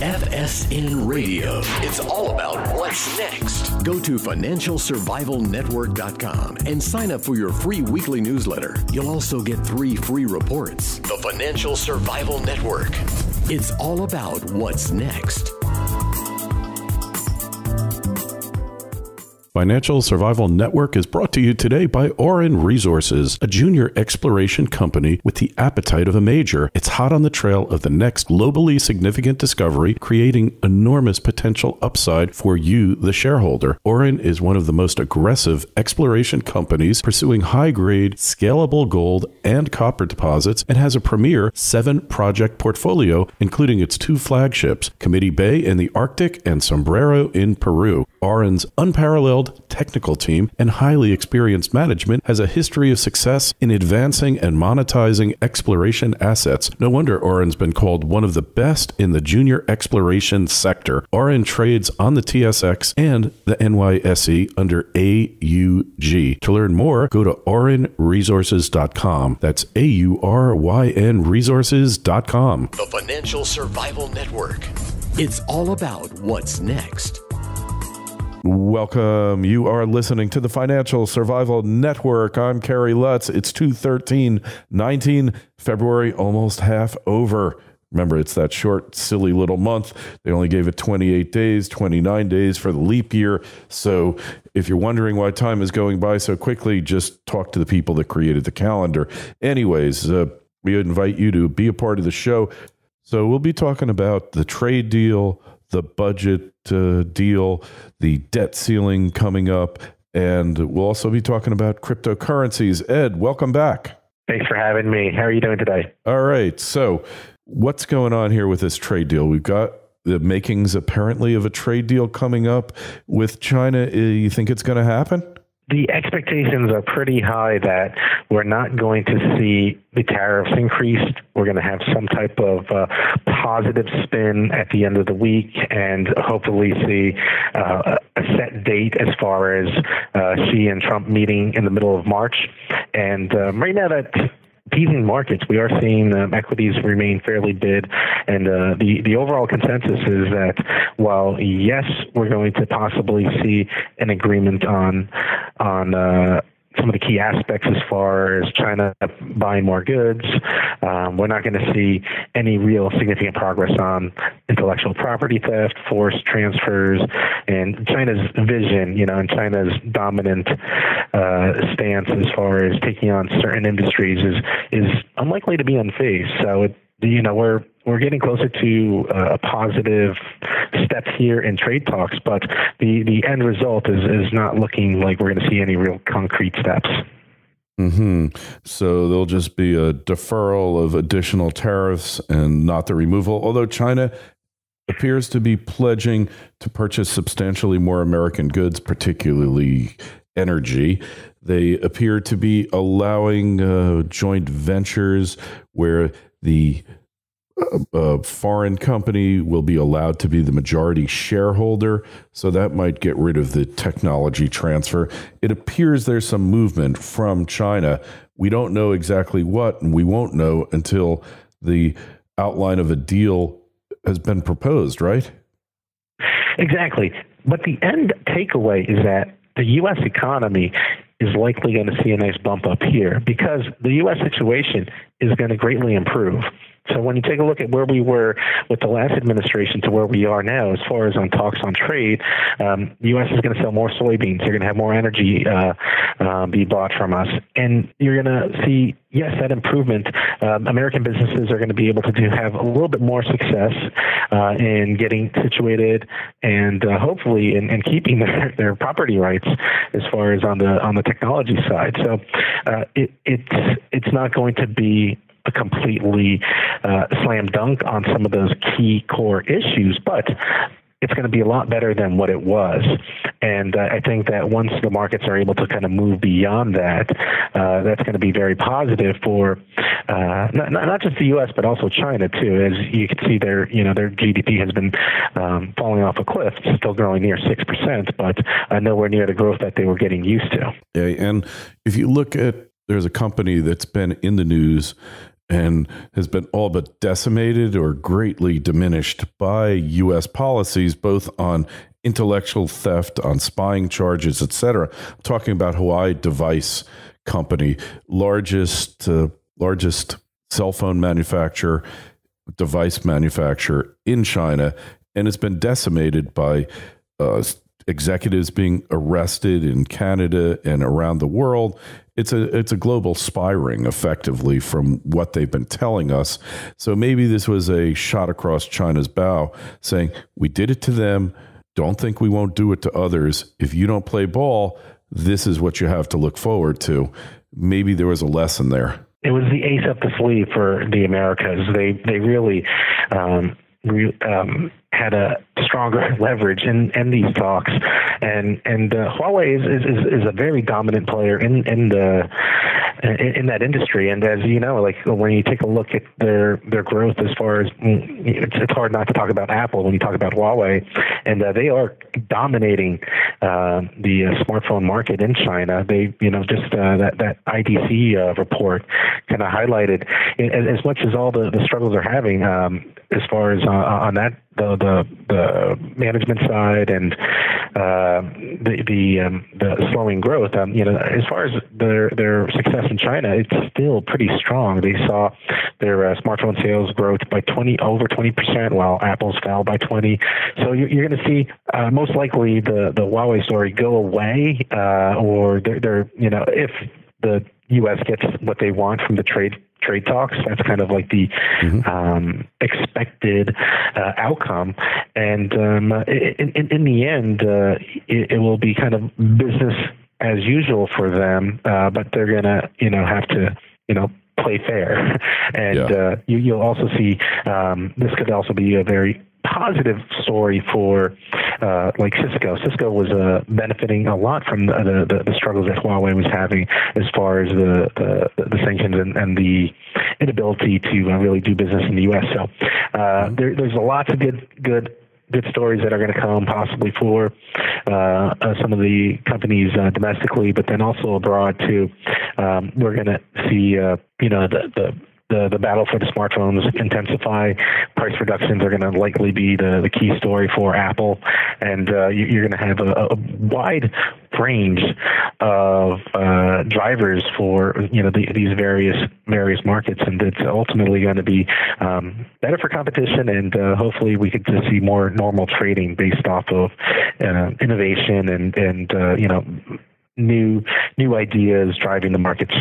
FSN Radio. It's all about what's next. Go to financialsurvivalnetwork.com and sign up for your free weekly newsletter. You'll also get 3 free reports. The Financial Survival Network. It's all about what's next. Financial Survival Network is brought to you today by Orin Resources, a junior exploration company with the appetite of a major. It's hot on the trail of the next globally significant discovery, creating enormous potential upside for you, the shareholder. Orin is one of the most aggressive exploration companies pursuing high-grade, scalable gold and copper deposits and has a premier 7-project portfolio, including its 2 flagships, Committee Bay in the Arctic and Sombrero in Peru. Orin's unparalleled technical team and highly experienced management has a history of success in advancing and monetizing exploration assets. No wonder Orin's been called one of the best in the junior exploration sector. Orin trades on the TSX and the NYSE under AUG. To learn more, go to orinresources.com. That's AURYN resources.com. The Financial Survival Network. It's all about what's next. Welcome. You are listening to the Financial Survival Network. I'm Kerry Lutz. It's 2/13/19, February, almost half over. Remember, it's that short, silly little month. They only gave it 28 days, 29 days for the leap year. So if you're wondering why time is going by so quickly, just talk to the people that created the calendar. Anyways, we invite you to be a part of the show. So we'll be talking about the trade deal, the budget deal, the debt ceiling coming up, and we'll also be talking about cryptocurrencies. Ed, welcome back. Thanks for having me. How are you doing today? All right. So what's going on here with this trade deal? We've got the makings apparently of a trade deal coming up with China. You think it's going to happen? The expectations are pretty high that we're not going to see the tariffs increased. We're going to have some type of positive spin at the end of the week and hopefully see a set date as far as Xi and Trump meeting in the middle of March. And right now that's teasing markets. We are seeing equities remain fairly bid, and the overall consensus is that while yes, we're going to possibly see an agreement on some of the key aspects as far as China buying more goods, we're not going to see any real significant progress on intellectual property theft, forced transfers, and China's vision, and China's dominant stance as far as taking on certain industries is unlikely to be unfazed. So we're getting closer to a positive step here in trade talks, but the end result is not looking like we're going to see any real concrete steps. Mm-hmm. So there'll just be a deferral of additional tariffs and not the removal, although China appears to be pledging to purchase substantially more American goods, particularly energy. They appear to be allowing joint ventures where the foreign company will be allowed to be the majority shareholder, so that might get rid of the technology transfer. It appears there's some movement from China. We don't know exactly what, and we won't know until the outline of a deal has been proposed, right? Exactly. But the end takeaway is that the U.S. economy is likely going to see a nice bump up here because the U.S. situation is going to greatly improve. So when you take a look at where we were with the last administration to where we are now, as far as on talks on trade, the U.S. is going to sell more soybeans. They're going to have more energy be bought from us. And you're going to see, yes, that improvement. American businesses are going to be able to have a little bit more success in getting situated and hopefully in keeping their property rights as far as on the technology side. So it's not going to be a completely slam dunk on some of those key core issues, but it's going to be a lot better than what it was. And I think that once the markets are able to kind of move beyond that, that's going to be very positive for not just the U.S., but also China, too. As you can see, their GDP has been falling off a cliff. It's still growing near 6%, but nowhere near the growth that they were getting used to. Yeah, and if you look at, there's a company that's been in the news and has been all but decimated or greatly diminished by U.S. policies, both on intellectual theft, on spying charges, etc. I'm talking about Huawei Device Company, largest cell phone manufacturer, device manufacturer in China, and it's been decimated by executives being arrested in Canada and around the world. It's a global spy ring, effectively, from what they've been telling us. So maybe this was a shot across China's bow, saying, we did it to them. Don't think we won't do it to others. If you don't play ball, this is what you have to look forward to. Maybe there was a lesson there. It was the ace up the sleeve for the Americas. They really had a stronger leverage in these talks, and Huawei is a very dominant player in that industry. And as you know, like when you take a look at their growth, as far as it's hard not to talk about Apple when you talk about Huawei, and they are dominating the smartphone market in China. They just that IDC report kind of highlighted as much as all the struggles they're having as far as on that the management side and the slowing growth. As far as their success in China, it's still pretty strong. They saw their smartphone sales growth by over 20%, while Apple's fell by 20%. So you're going to see most likely the Huawei story go away, or they're if the U.S. gets what they want from the trade talks. That's kind of like the expected outcome. And in the end, it will be kind of business as usual for them, but they're going to, have to, play fair. And you'll also see this could also be a very positive story for like Cisco. Cisco was benefiting a lot from the struggles that Huawei was having as far as the sanctions and the inability to really do business in the U.S. So there's a lot of good stories that are going to come possibly for some of the companies domestically, but then also abroad too. We're going to see the battle for the smartphones intensify. Price reductions are going to likely be the key story for Apple, and you're going to have a wide range of drivers for these various markets, and it's ultimately going to be better for competition, and hopefully we could just see more normal trading based off of innovation and new ideas driving the markets.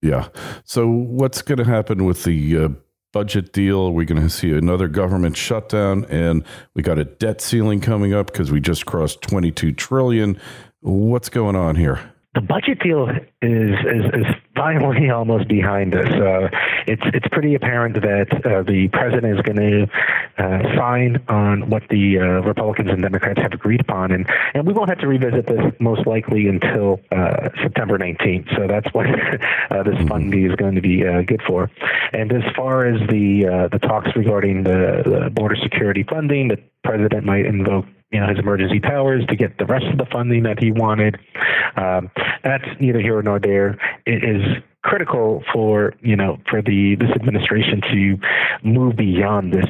Yeah. So what's going to happen with the budget deal? Are we going to see another government shutdown? And we got a debt ceiling coming up because we just crossed $22 trillion. What's going on here? The budget deal is finally almost behind us. It's pretty apparent that the president is going to sign on what the Republicans and Democrats have agreed upon, and we won't have to revisit this most likely until September 19th. So that's what this funding is going to be good for. And as far as the talks regarding the border security funding, the president might invoke his emergency powers to get the rest of the funding that he wanted. That's neither here nor there. It is critical for this administration to move beyond this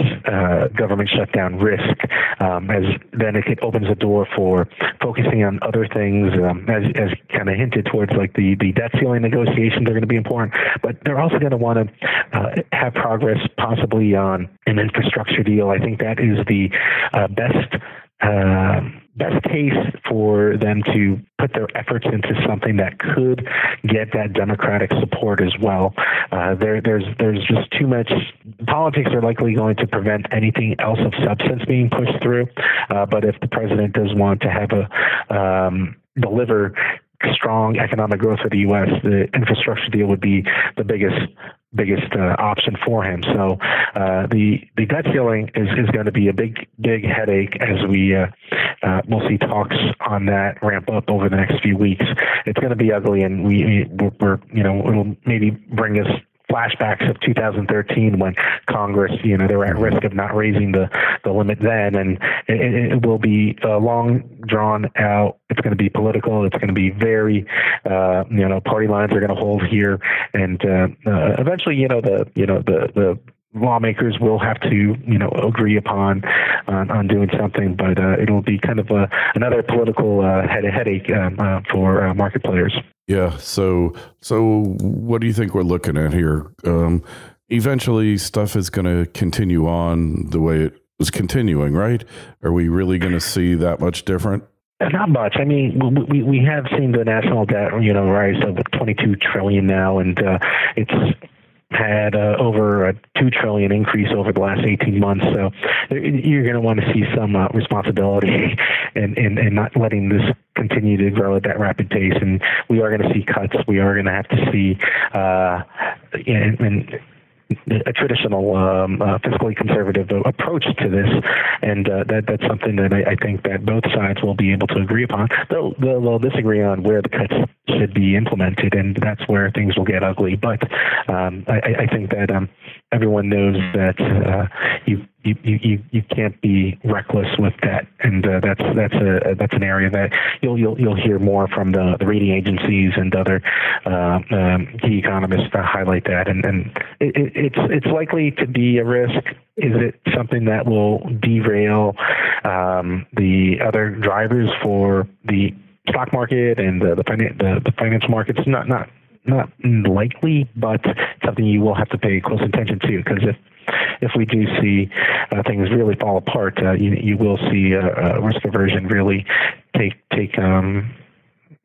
government shutdown risk, as then it opens the door for focusing on other things, as kind of hinted towards, like the debt ceiling negotiations are going to be important, but they're also going to want to have progress possibly on an infrastructure deal. I think that is the best case for them to put their efforts into something that could get that Democratic support as well. There's just too much. Politics are likely going to prevent anything else of substance being pushed through. But if the president does want to have deliver strong economic growth for the U.S., the infrastructure deal would be the biggest option for him. So the debt ceiling is going to be a big headache as we'll see talks on that ramp up over the next few weeks. It's going to be ugly, and we're it'll maybe bring us flashbacks of 2013 when Congress, they were at risk of not raising the limit then, and it will be long drawn out. It's going to be political. It's going to be very, party lines are going to hold here, and eventually, the lawmakers will have to, agree upon on doing something, but it'll be kind of another political headache for market players. Yeah. So what do you think we're looking at here? Eventually, stuff is going to continue on the way it was continuing, right? Are we really going to see that much different? Not much. I mean, we have seen the national debt, rise to $22 trillion now, and it's had over a $2 trillion increase over the last 18 months. So you're going to want to see some responsibility and not letting this continue to grow at that rapid pace. And we are going to see cuts. We are going to have to see a traditional fiscally conservative approach to this, and that's something that I think that both sides will be able to agree upon. They'll disagree on where the cuts should be implemented, and that's where things will get ugly. But I think that everyone knows that you can't be reckless with that, and that's an area that you'll hear more from the rating agencies and other key economists to highlight that, and it's likely to be a risk. Is it something that will derail the other drivers for the stock market and the financial markets? Not likely, but something you will have to pay close attention to, because if we do see things really fall apart, you will see risk aversion really take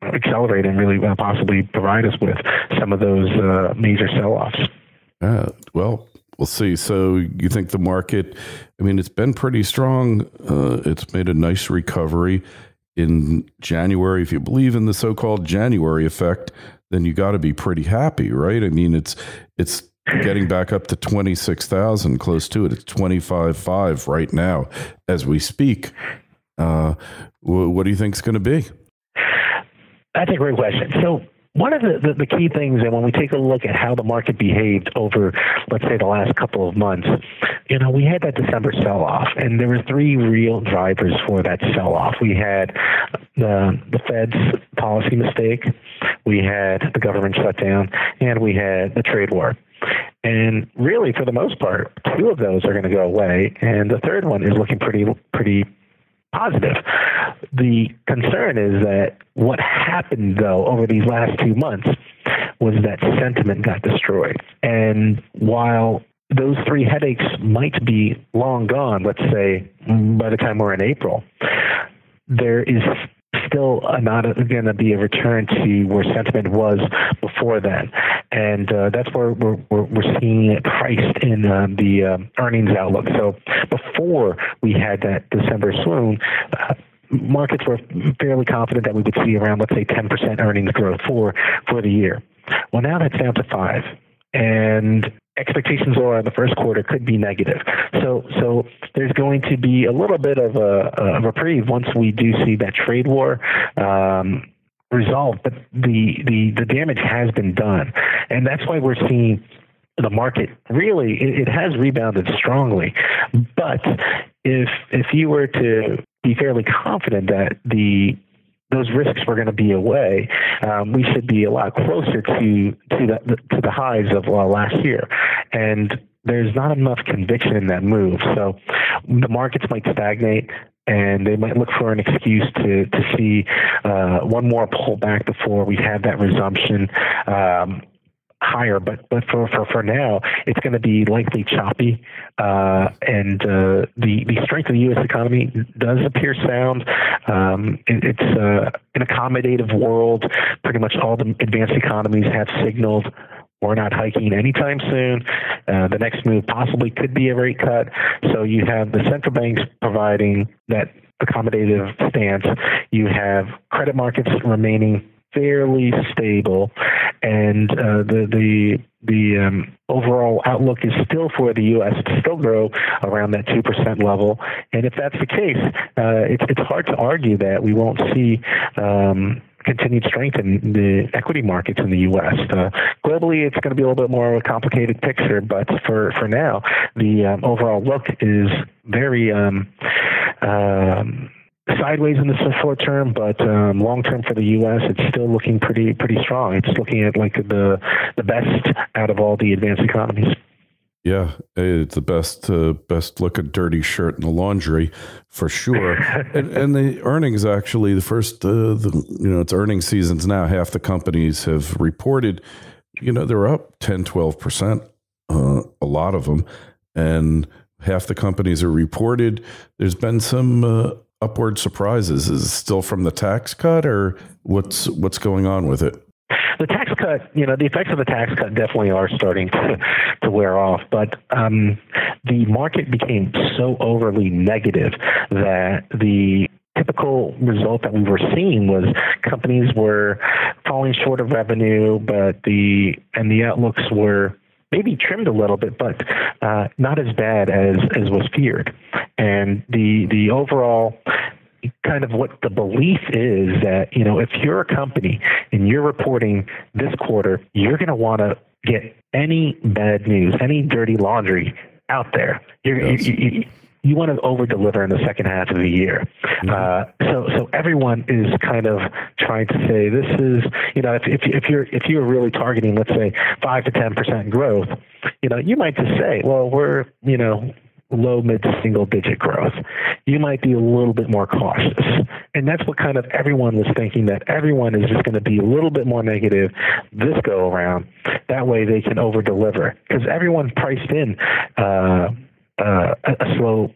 accelerate and really possibly provide us with some of those major sell-offs. Well, we'll see. So you think the market, I mean, it's been pretty strong. It's made a nice recovery in January. If you believe in the so-called January effect, then you got to be pretty happy, right? I mean, it's getting back up to 26,000, close to it. It's 25.5 right now as we speak. What do you think it's going to be? That's a great question. So one of the key things, and when we take a look at how the market behaved over, let's say, the last couple of months, we had that December sell-off, and there were three real drivers for that sell-off. We had the Fed's policy mistake, we had the government shutdown, and we had the trade war. And really, for the most part, two of those are going to go away, and the third one is looking pretty positive. The concern is that what happened, though, over these last 2 months was that sentiment got destroyed. And while those three headaches might be long gone, let's say, by the time we're in April, there is still not going to be a return to where sentiment was before then. And that's where we're seeing it priced in the earnings outlook. So before we had that December swoon, markets were fairly confident that we would see around, let's say, 10% earnings growth for the year. Well, now that's down to 5%. And expectations are the first quarter could be negative. So there's going to be a little bit of a reprieve once we do see that trade war resolved. But the damage has been done. And that's why we're seeing the market really, it has rebounded strongly. But if you were to be fairly confident that those risks were going to be away, we should be a lot closer to the highs of last year. And there's not enough conviction in that move. So the markets might stagnate, and they might look for an excuse to see one more pullback before we have that resumption higher. But for now, it's going to be likely choppy. And the strength of the U.S. economy does appear sound. It's an accommodative world. Pretty much all the advanced economies have signaled we're not hiking anytime soon. The next move possibly could be a rate cut. So you have the central banks providing that accommodative stance. You have credit markets remaining fairly stable, and the overall outlook is still for the U.S. to still grow around that 2% level. And if that's the case, it's hard to argue that we won't see continued strength in the equity markets in the U.S. Globally, it's going to be a little bit more of a complicated picture, but for now, the overall look is very sideways in the short term, but long term for the U.S., it's still looking pretty strong. It's looking at like the best out of all the advanced economies. Yeah, it's the best looking dirty shirt in the laundry for sure. and the earnings actually, the first, it's earnings seasons now. Half the companies have reported, they're up 10, 12%, a lot of them. And half the companies are reported. There's been some upward surprises. Is it still from the tax cut, or what's going on with it? The tax cut, the effects of the tax cut definitely are starting to wear off, but the market became so overly negative that the typical result that we were seeing was companies were falling short of revenue, but the outlooks were maybe trimmed a little bit, but not as bad as was feared. And the overall kind of what the belief is that, if you're a company and you're reporting this quarter, you're going to want to get any bad news, any dirty laundry out there. You want to over-deliver in the second half of the year. So everyone is kind of trying to say this is, if you're really targeting, let's say 5 to 10% growth, you might just say, well, we're, low, mid to single digit growth. You might be a little bit more cautious. And that's what kind of everyone was thinking, that everyone is just going to be a little bit more negative this go around. That way they can over-deliver, because everyone priced in a slow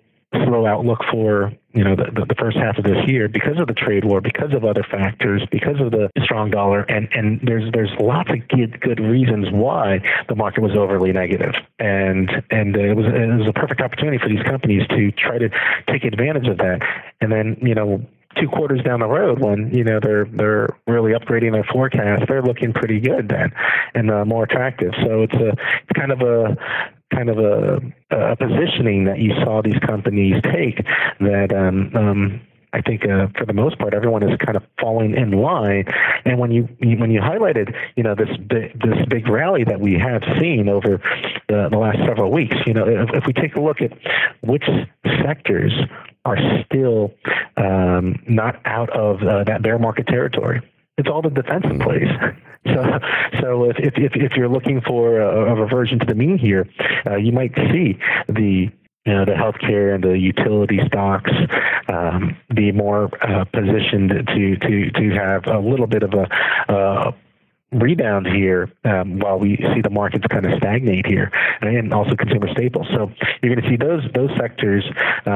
outlook for the first half of this year because of the trade war, because of other factors, because of the strong dollar, and there's lots of good reasons why the market was overly negative, and it was a perfect opportunity for these companies to try to take advantage of that, and then 2 quarters down the road, when they're really upgrading their forecast, they're looking pretty good then and more attractive. So it's kind of a positioning that you saw these companies take that I think for the most part everyone is kind of falling in line. And when you highlighted this big rally that we have seen over the last several weeks, if we take a look at which sectors are still not out of that bear market territory, it's all the defensive plays. So if you're looking for a reversion to the mean here, you might see the healthcare and the utility stocks be more positioned to have a little bit of a rebound here while we see the markets kind of stagnate here, and also consumer staples. So you're going to see those sectors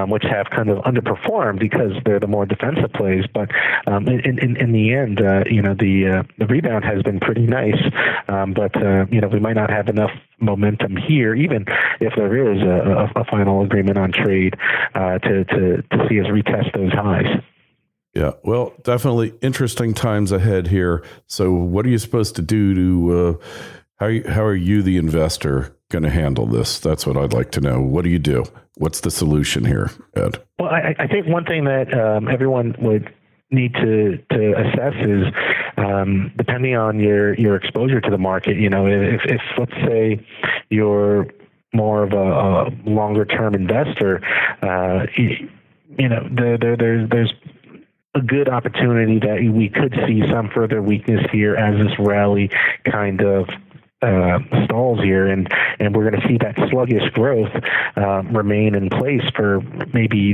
which have kind of underperformed because they're the more defensive plays. But in the end, the rebound has been pretty nice. But we might not have enough momentum here, even if there is a final agreement on trade to see us retest those highs. Yeah, well, definitely interesting times ahead here. So what are you supposed to do to, how are you, the investor, going to handle this? That's what I'd like to know. What do you do? What's the solution here, Ed? Well, I think one thing that everyone would need to assess is, depending on your exposure to the market, if let's say you're more of a longer term investor, there's a good opportunity that we could see some further weakness here as this rally kind of stalls here, and we're going to see that sluggish growth remain in place for maybe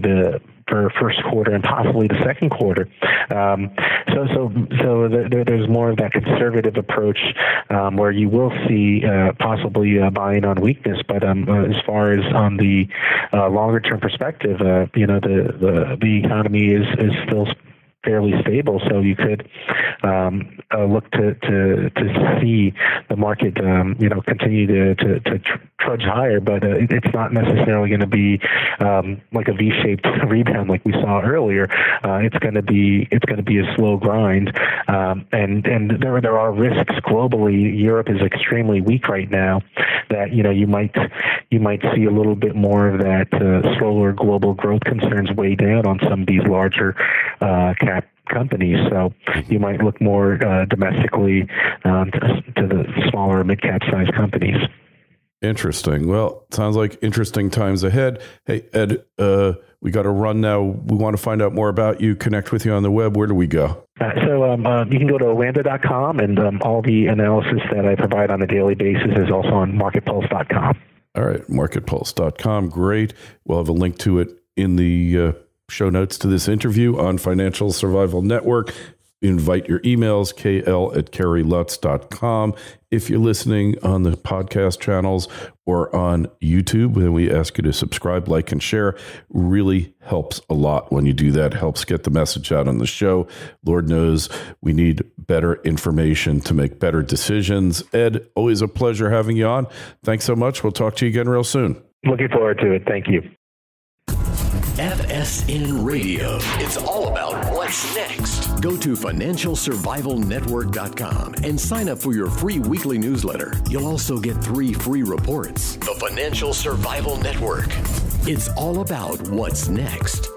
for first quarter and possibly the second quarter. So there's more of that conservative approach where you will see possibly buying on weakness, but as far as on the longer term perspective, the economy is still fairly stable, so you could look to see the market continue to trudge higher, but it's not necessarily going to be like a V-shaped rebound like we saw earlier. It's going to be a slow grind, and there are risks globally. Europe is extremely weak right now. That you might see a little bit more of that slower global growth concerns weigh down on some of these larger companies. So you might look more domestically to the smaller mid-cap size companies. Interesting. Well, sounds like interesting times ahead. Hey, Ed, we got to run now. We want to find out more about you, connect with you on the web. Where do we go? So you can go to Orlando.com, and all the analysis that I provide on a daily basis is also on MarketPulse.com. All right, MarketPulse.com. Great. We'll have a link to it in the show notes to this interview on Financial Survival Network. Invite your emails, kl@kerrylutz.com. If you're listening on the podcast channels or on YouTube, then we ask you to subscribe, like, and share. Really helps a lot when you do that. Helps get the message out on the show. Lord knows we need better information to make better decisions. Ed, always a pleasure having you on. Thanks so much. We'll talk to you again real soon. Looking forward to it. Thank you. FSN Radio. It's all about what's next. Go to FinancialSurvivalNetwork.com and sign up for your free weekly newsletter. You'll also get 3 free reports. The Financial Survival Network. It's all about what's next.